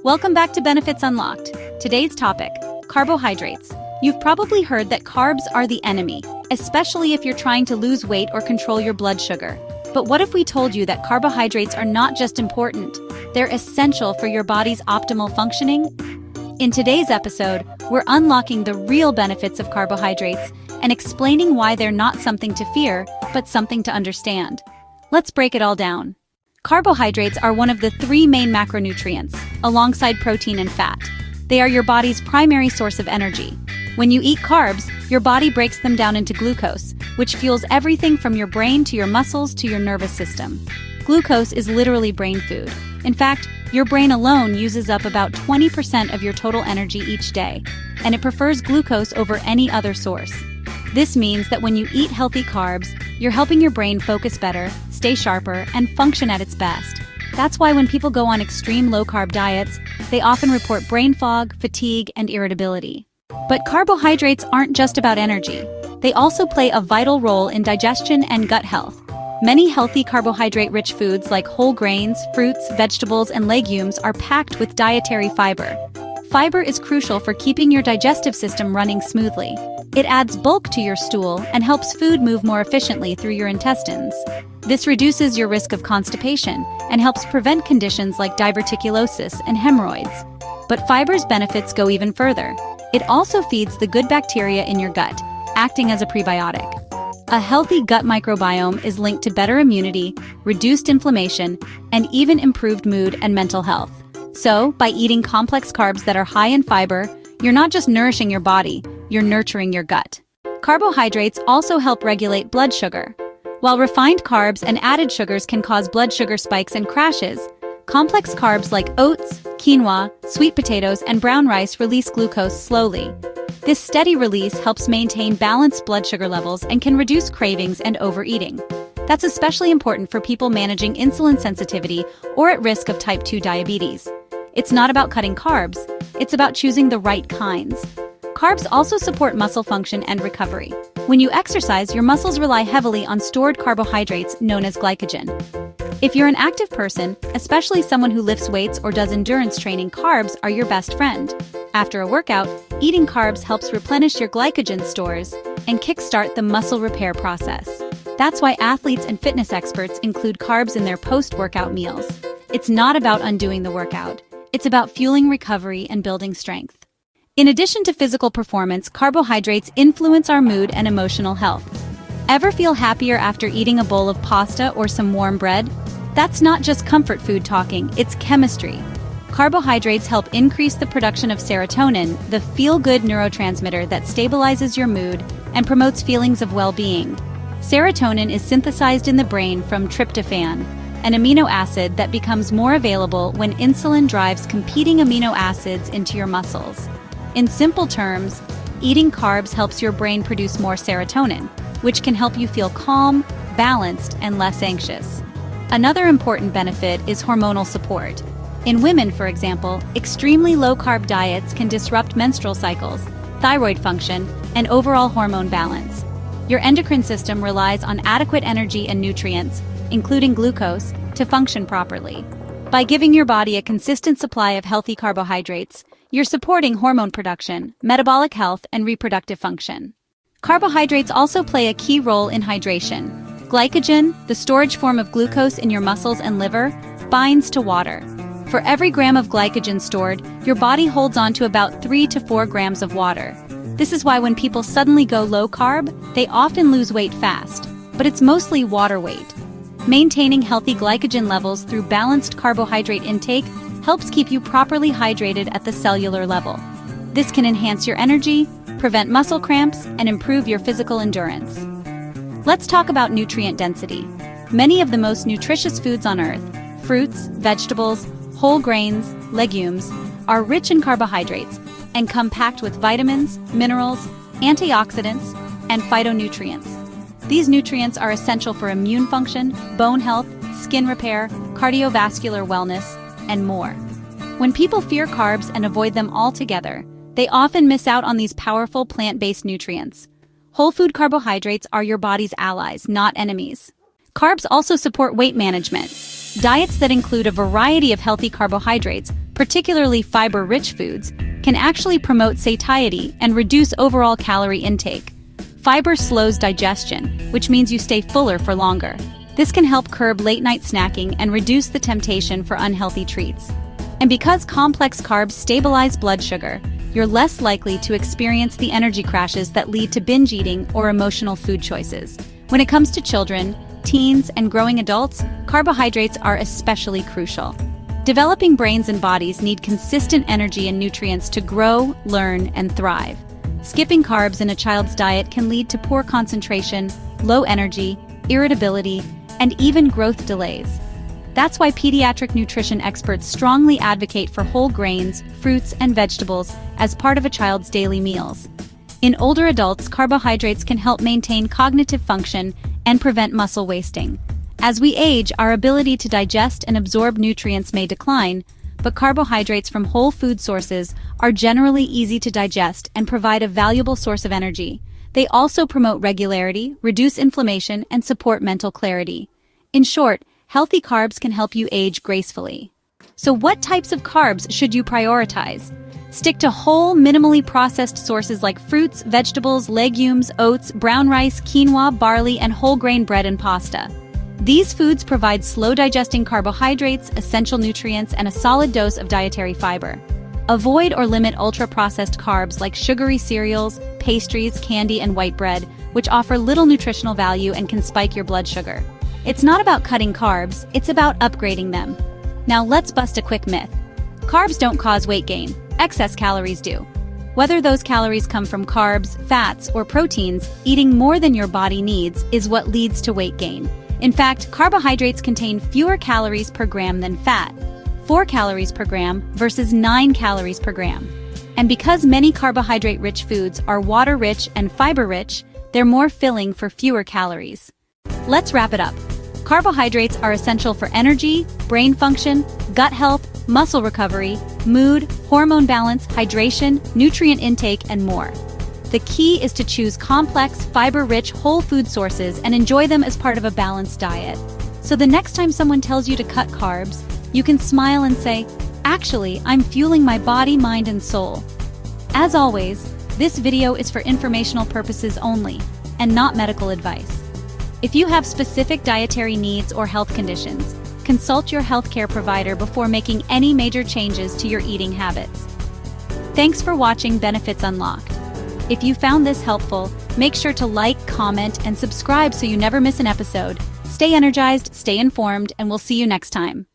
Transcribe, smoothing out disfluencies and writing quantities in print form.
Welcome back to Benefits Unlocked. Today's topic, carbohydrates. You've probably heard that carbs are the enemy, especially if you're trying to lose weight or control your blood sugar. But what if we told you that carbohydrates are not just important, they're essential for your body's optimal functioning? In today's episode, we're unlocking the real benefits of carbohydrates and explaining why they're not something to fear, but something to understand. Let's break it all down. Carbohydrates are one of the three main macronutrients, alongside protein and fat. They are your body's primary source of energy. When you eat carbs, your body breaks them down into glucose, which fuels everything from your brain to your muscles to your nervous system. Glucose is literally brain food. In fact, your brain alone uses up about 20% of your total energy each day, and it prefers glucose over any other source. This means that when you eat healthy carbs, you're helping your brain focus better, stay sharper, and function at its best. That's why when people go on extreme low-carb diets, they often report brain fog, fatigue, and irritability. But carbohydrates aren't just about energy. They also play a vital role in digestion and gut health. Many healthy carbohydrate-rich foods like whole grains, fruits, vegetables, and legumes are packed with dietary fiber. Fiber is crucial for keeping your digestive system running smoothly. It adds bulk to your stool and helps food move more efficiently through your intestines. This reduces your risk of constipation and helps prevent conditions like diverticulosis and hemorrhoids. But fiber's benefits go even further. It also feeds the good bacteria in your gut, acting as a prebiotic. A healthy gut microbiome is linked to better immunity, reduced inflammation, and even improved mood and mental health. So, by eating complex carbs that are high in fiber, you're not just nourishing your body, you're nurturing your gut. Carbohydrates also help regulate blood sugar. While refined carbs and added sugars can cause blood sugar spikes and crashes, complex carbs like oats, quinoa, sweet potatoes, and brown rice release glucose slowly. This steady release helps maintain balanced blood sugar levels and can reduce cravings and overeating. That's especially important for people managing insulin sensitivity or at risk of type 2 diabetes. It's not about cutting carbs, it's about choosing the right kinds. Carbs also support muscle function and recovery. When you exercise, your muscles rely heavily on stored carbohydrates known as glycogen. If you're an active person, especially someone who lifts weights or does endurance training, carbs are your best friend. After a workout, eating carbs helps replenish your glycogen stores and kickstart the muscle repair process. That's why athletes and fitness experts include carbs in their post-workout meals. It's not about undoing the workout. It's about fueling recovery and building strength. In addition to physical performance, carbohydrates influence our mood and emotional health. Ever feel happier after eating a bowl of pasta or some warm bread? That's not just comfort food talking, it's chemistry. Carbohydrates help increase the production of serotonin, the feel-good neurotransmitter that stabilizes your mood and promotes feelings of well-being. Serotonin is synthesized in the brain from tryptophan, an amino acid that becomes more available when insulin drives competing amino acids into your muscles. In simple terms, eating carbs helps your brain produce more serotonin, which can help you feel calm, balanced, and less anxious. Another important benefit is hormonal support. In women, for example, extremely low-carb diets can disrupt menstrual cycles, thyroid function, and overall hormone balance. Your endocrine system relies on adequate energy and nutrients, including glucose, to function properly. By giving your body a consistent supply of healthy carbohydrates, you're supporting hormone production, metabolic health, and reproductive function. Carbohydrates also play a key role in hydration. Glycogen, the storage form of glucose in your muscles and liver, binds to water. For every gram of glycogen stored, your body holds on to about 3 to 4 grams of water. This is why when people suddenly go low-carb, they often lose weight fast, but it's mostly water weight. Maintaining healthy glycogen levels through balanced carbohydrate intake helps keep you properly hydrated at the cellular level. This can enhance your energy, prevent muscle cramps, and improve your physical endurance. Let's talk about nutrient density. Many of the most nutritious foods on Earth, fruits, vegetables, whole grains, legumes, are rich in carbohydrates and come packed with vitamins, minerals, antioxidants, and phytonutrients. These nutrients are essential for immune function, bone health, skin repair, cardiovascular wellness, and more. When people fear carbs and avoid them altogether, they often miss out on these powerful plant-based nutrients. Whole food carbohydrates are your body's allies, not enemies. Carbs also support weight management. Diets that include a variety of healthy carbohydrates particularly fiber-rich foods, can actually promote satiety and reduce overall calorie intake. Fiber slows digestion, which means you stay fuller for longer. This can help curb late-night snacking and reduce the temptation for unhealthy treats. And because complex carbs stabilize blood sugar, you're less likely to experience the energy crashes that lead to binge eating or emotional food choices. When it comes to children, teens, and growing adults, carbohydrates are especially crucial. Developing brains and bodies need consistent energy and nutrients to grow, learn, and thrive. Skipping carbs in a child's diet can lead to poor concentration, low energy, irritability, and even growth delays. That's why pediatric nutrition experts strongly advocate for whole grains, fruits, and vegetables as part of a child's daily meals. In older adults, carbohydrates can help maintain cognitive function and prevent muscle wasting. As we age, our ability to digest and absorb nutrients may decline, but carbohydrates from whole food sources are generally easy to digest and provide a valuable source of energy. They also promote regularity, reduce inflammation, and support mental clarity. In short, healthy carbs can help you age gracefully. So what types of carbs should you prioritize? Stick to whole, minimally processed sources like fruits, vegetables, legumes, oats, brown rice, quinoa, barley, and whole grain bread and pasta. These foods provide slow-digesting carbohydrates, essential nutrients, and a solid dose of dietary fiber. Avoid or limit ultra-processed carbs like sugary cereals, pastries, candy, and white bread, which offer little nutritional value and can spike your blood sugar. It's not about cutting carbs, it's about upgrading them. Now let's bust a quick myth. Carbs don't cause weight gain, excess calories do. Whether those calories come from carbs, fats, or proteins, eating more than your body needs is what leads to weight gain. In fact, carbohydrates contain fewer calories per gram than fat, 4 calories per gram versus 9 calories per gram. And because many carbohydrate-rich foods are water-rich and fiber-rich, they're more filling for fewer calories. Let's wrap it up. Carbohydrates are essential for energy, brain function, gut health, muscle recovery, mood, hormone balance, hydration, nutrient intake, and more. The key is to choose complex, fiber-rich whole food sources and enjoy them as part of a balanced diet. So the next time someone tells you to cut carbs, you can smile and say, "Actually, I'm fueling my body, mind, and soul." As always, this video is for informational purposes only, and not medical advice. If you have specific dietary needs or health conditions, consult your healthcare provider before making any major changes to your eating habits. Thanks for watching Benefits Unlocked. If you found this helpful, make sure to like, comment, and subscribe so you never miss an episode. Stay energized, stay informed, and we'll see you next time.